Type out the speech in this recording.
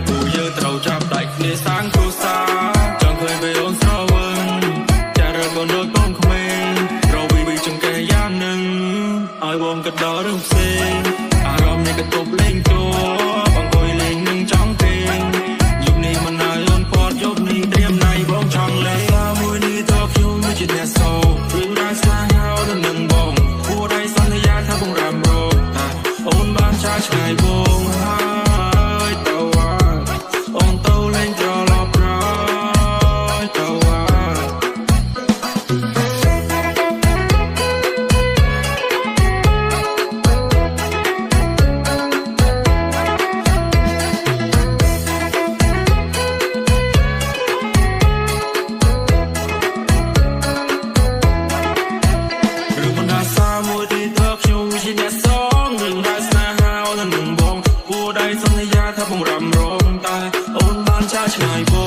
ពួកយើងត្រូវចាប់ដៃគ្នាសាងគ្រួសារចង់ឃើញពេលអូនស្រវឹងចារឹកអូនដូចកូនក្មេងរវីចង្កេះយ៉ាងនឹងឲ្យបងក៏ដល់រឿងផ្សេងអារម្មណ៍នេះក៏ទប់លេងចូលអង្គុយលេងនឹងចង់ទេងយប់នេះមិនឲ្យអូនពត់យប់នេះត្រៀមណៃបងចង់លេងមួយនេះតើខ្ញុំមិនជាអ្នកសោរឿងរ៉ាវស្នេហាអូននឹងបងគួរតែសន្យាថាបងរ៉ាំរងតែអូនបានចាឆ្ងាយបងហើយទៅអូនទៅលេងត្រឡប់ក្រោយទៅមួយទីតើខ្ញុំជាអ្នកសងរឿងរ៉ាវស្នេហាអូននឹងបងគួរតែសន្យាថាបងរ៉ាំរងតែអូនបានចាឆ្ងាយបង